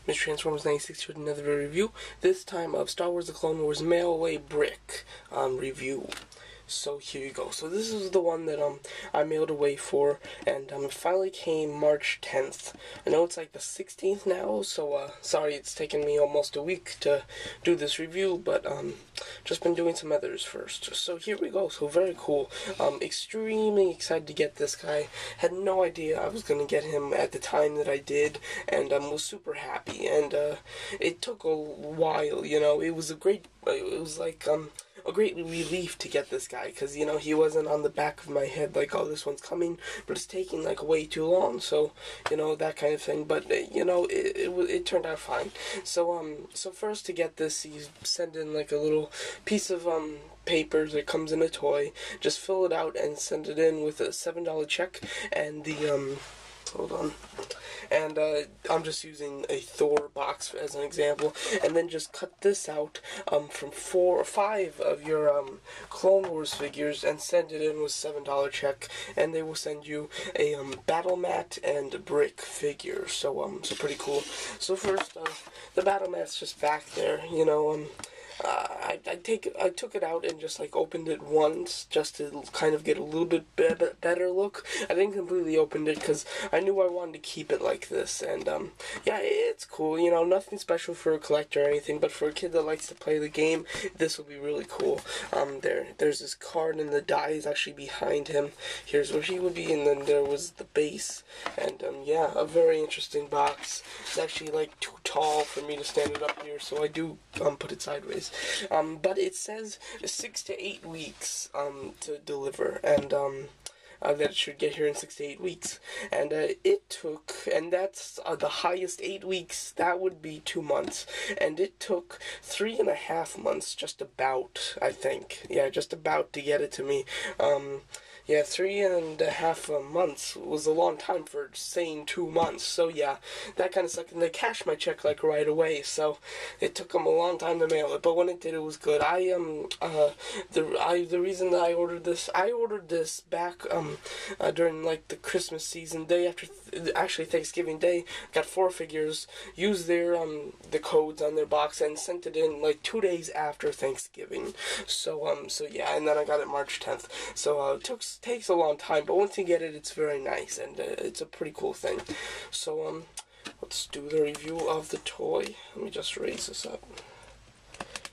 Mr. Transformers 96 with another review, this time of Star Wars The Clone Wars Mail Away Bric review. So here you go. So this is the one that I mailed away for, and it finally came March 10th. I know it's like the 16th now, so sorry it's taken me almost a week to do this review, but just been doing some others first. So here we go. So very cool. Extremely excited to get this guy. Had no idea I was gonna get him at the time that I did, and was super happy. And it took a while, you know. It was a great relief to get this guy, because, you know, he wasn't on the back of my head like, oh, this one's coming, but it's taking, like, way too long, so, you know, that kind of thing, but, you know, it turned out fine. So first, to get this, you send in, like, a little piece of, paper that comes in a toy, just fill it out and send it in with a $7 check, and the, hold on. And I'm just using a Thor box as an example, and then just cut this out from 4 or 5 of your Clone Wars figures and send it in with $7 check, and they will send you a battle mat and Bric figure. So so pretty cool. So first, the battle mat's just back there, you know. I took it out and just like opened it once just to kind of get a little bit better look. I didn't completely open it because I knew I wanted to keep it like this, and yeah, it's cool, you know, nothing special for a collector or anything, but for a kid that likes to play the game, this will be really cool. There's this card, and the die is actually behind him. Here's where he would be, and then there was the base, and yeah, a very interesting box. It's actually like too tall for me to stand it up here, so I do put it sideways. But it says 6 to 8 weeks to deliver, and that it should get here in 6 to 8 weeks. And it took, and that's the highest 8 weeks, that would be 2 months. And it took 3.5 months, just about, I think. Yeah, just about to get it to me. Yeah, 3.5 months was a long time for saying 2 months. So yeah, that kind of sucked. And they cashed my check like right away. So it took them a long time to mail it. But when it did, it was good. The reason that I ordered this back during like the Christmas season, day after, actually Thanksgiving Day. Got 4 figures, used their the codes on their box, and sent it in like 2 days after Thanksgiving. So so yeah, and then I got it March 10th. So it takes a long time, but once you get it, it's very nice, and it's a pretty cool thing. So let's do the review of the toy. Let me just raise this up.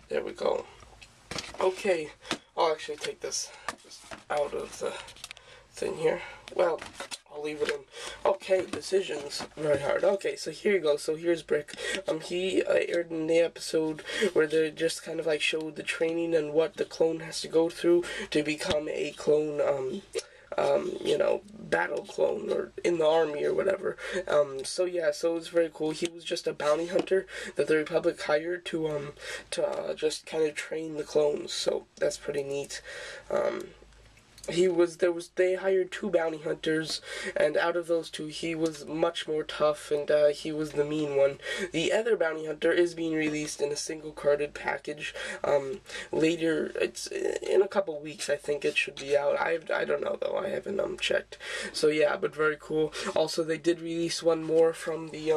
There we go. Okay, I'll actually take this just out of the thing here. Well, I'll leave it in. Okay, decisions. Very hard. Okay, so here you go. So here's Bric. He aired in the episode where they just kind of like showed the training and what the clone has to go through to become a clone, you know, battle clone, or in the army or whatever. So yeah, so it's very cool. He was just a bounty hunter that the Republic hired to just kind of train the clones. So that's pretty neat. They hired 2 bounty hunters, and out of those 2, he was much more tough, and he was the mean one. The other bounty hunter is being released in a single carded package later. It's in a couple weeks, I think it should be out. I don't know though, I haven't checked. So yeah, but very cool. Also, they did release one more from the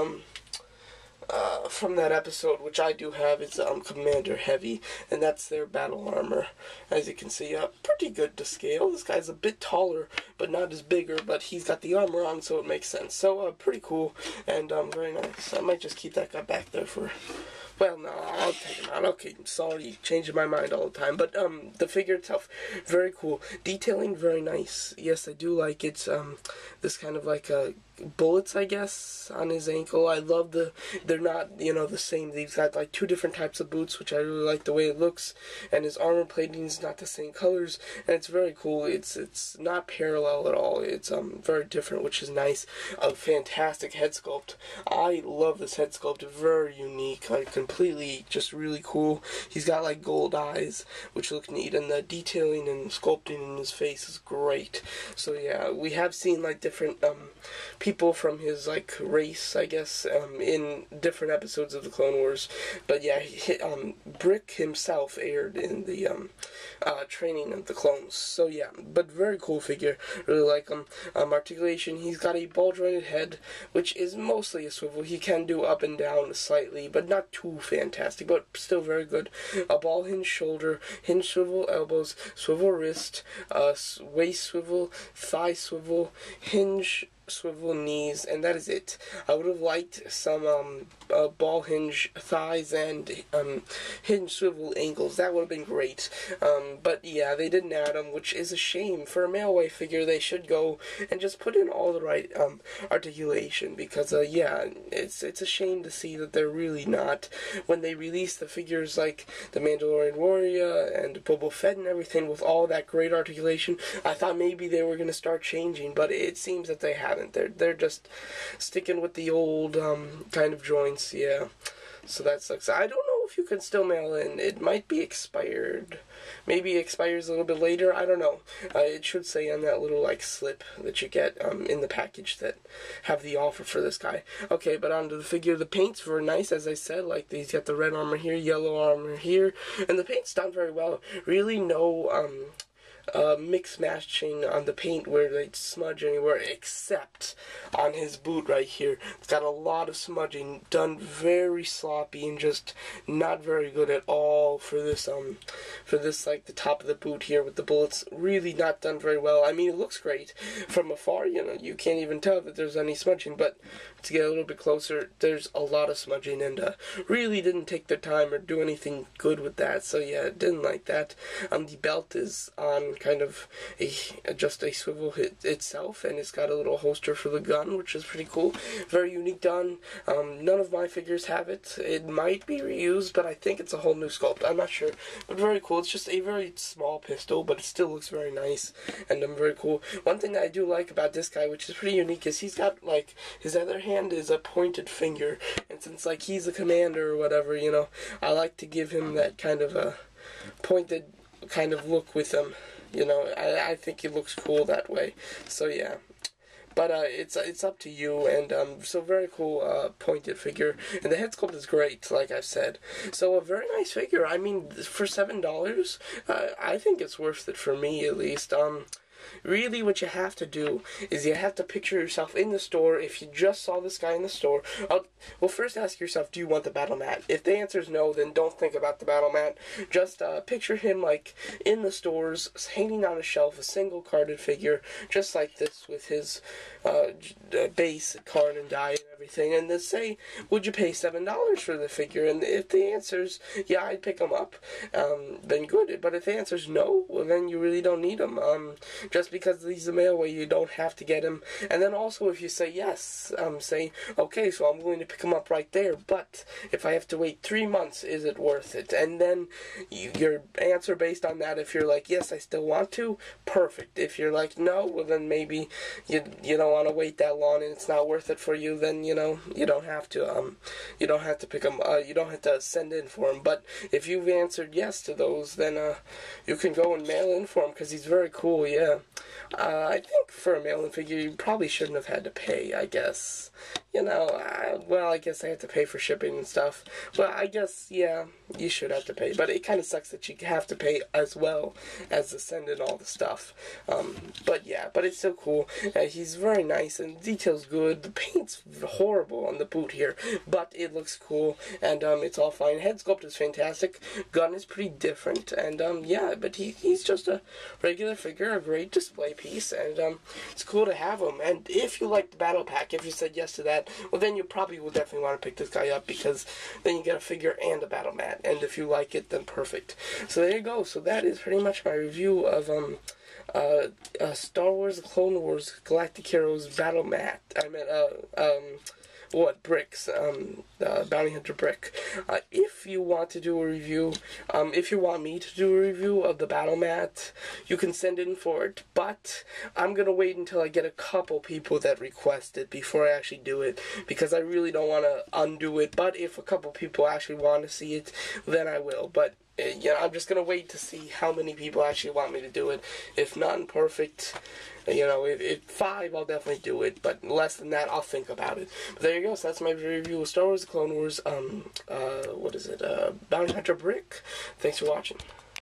from that episode, which I do have. It's Commander Heavy, and that's their battle armor. As you can see, pretty good to scale. This guy's a bit taller, but not as bigger, but he's got the armor on, so it makes sense. So, pretty cool, and very nice. I might just keep that guy back there for... Well, no, I'll take him out. Okay, sorry, changing my mind all the time. But, the figure itself, very cool. Detailing, very nice. Yes, I do like it. This kind of like, bullets, I guess, on his ankle. I love they're not, you know, the same. He's got like 2 different types of boots, which I really like the way it looks. And his armor plating is not the same colors. And it's very cool. It's not parallel at all. It's, very different, which is nice. A fantastic head sculpt. I love this head sculpt. Very unique. Like, completely just really cool. He's got like gold eyes, which look neat, and the detailing and sculpting in his face is great. So yeah, we have seen like different people from his like race, I guess, in different episodes of the Clone Wars. But yeah, Bric himself aired in the training of the clones. So yeah, but very cool figure. Really like him. Articulation, he's got a ball jointed head, which is mostly a swivel. He can do up and down slightly, but not too fantastic, but still very good. A ball hinge shoulder, hinge swivel elbows, swivel wrist, waist swivel, thigh swivel, hinge swivel knees, and that is it. I would have liked some ball hinge thighs and hinge swivel ankles. That would have been great. But yeah, they didn't add them, which is a shame. For a Mailway figure, they should go and just put in all the right articulation, because yeah, it's a shame to see that they're really not. When they release the figures like the Mandalorian Warrior and Boba Fett and everything with all that great articulation, I thought maybe they were going to start changing, but it seems that they haven't. They're just sticking with the old kind of joints, yeah. So that sucks. I don't know if you can still mail in. It might be expired. Maybe it expires a little bit later. I don't know. It should say on that little like slip that you get in the package that have the offer for this guy. Okay, but onto the figure. The paint's very nice, as I said. Like these, got the red armor here, yellow armor here, and the paint's done very well. Really no mix matching on the paint where they smudge anywhere except on his boot right here. It's got a lot of smudging, done very sloppy and just not very good at all for this like the top of the boot here with the bullets. Really not done very well. I mean, it looks great from afar, you know, you can't even tell that there's any smudging, but to get a little bit closer, there's a lot of smudging, and really didn't take their time or do anything good with that. So yeah, didn't like that. The belt is on kind of just a swivel itself, and it's got a little holster for the gun, which is pretty cool. Very unique done. None of my figures have it. It might be reused, but I think it's a whole new sculpt. I'm not sure, but very cool. It's just a very small pistol, but it still looks very nice, and very cool. One thing that I do like about this guy, which is pretty unique, is he's got like his other hand is a pointed finger, and since like he's a commander or whatever, you know, I like to give him that kind of a pointed kind of look with him. You know, I think he looks cool that way. So yeah. But it's up to you, and so very cool pointed figure, and the head sculpt is great, like I've said. So a very nice figure. I mean, for $7, I think it's worth it for me at least. Really, what you have to do is you have to picture yourself in the store. If you just saw this guy in the store, well, first ask yourself, do you want the battle mat? If the answer is no, then don't think about the battle mat. Just picture him like in the stores, hanging on a shelf, a single carded figure, just like this, with his base card and die and everything, and then say, would you pay $7 for the figure? And if the answer's yeah, I'd pick him up, then good. But if the answer's no, well, then you really don't need him. Just because he's a Mailway, you don't have to get him. And then also, if you say yes, say, okay, so I'm going to pick him up right there, but if I have to wait 3 months, is it worth it? And then your answer based on that, if you're like, yes, I still want to, perfect. If you're like, no, well, then maybe you don't want to wait that long and it's not worth it for you, then, you know, you don't have to pick him, you don't have to send in for him. But if you've answered yes to those, then you can go and mail in for him, because he's very cool, yeah. I think for a mail-in figure, you probably shouldn't have had to pay, I guess. You know, well, I guess I had to pay for shipping and stuff. Well, I guess, yeah, you should have to pay. But it kind of sucks that you have to pay as well as to send in all the stuff. But yeah, but it's still cool. He's very nice, and the detail's good. The paint's horrible on the boot here, but it looks cool, and it's all fine. Head sculpt is fantastic. Gun is pretty different, and yeah, but he's just a regular figure, a great display piece, and it's cool to have him. And if you like the battle pack, if you said yes to that, well, then you probably will definitely want to pick this guy up, because then you get a figure and a battle mat, and if you like it, then perfect. So there you go. So that is pretty much my review of Star Wars The Clone Wars Galactic Heroes battle mat. I meant Bric's, Bounty Hunter Bric. If you want to do a review, if you want me to do a review of the battle mat, you can send in for it, but I'm gonna wait until I get a couple people that request it before I actually do it, because I really don't want to undo it. But if a couple people actually want to see it, then I will. But I'm just gonna wait to see how many people actually want me to do it. If none, perfect. If 5, I'll definitely do it, but less than that, I'll think about it. But there you go, so that's my review of Star Wars: The Clone Wars, Bounty Hunter Bric. Thanks for watching.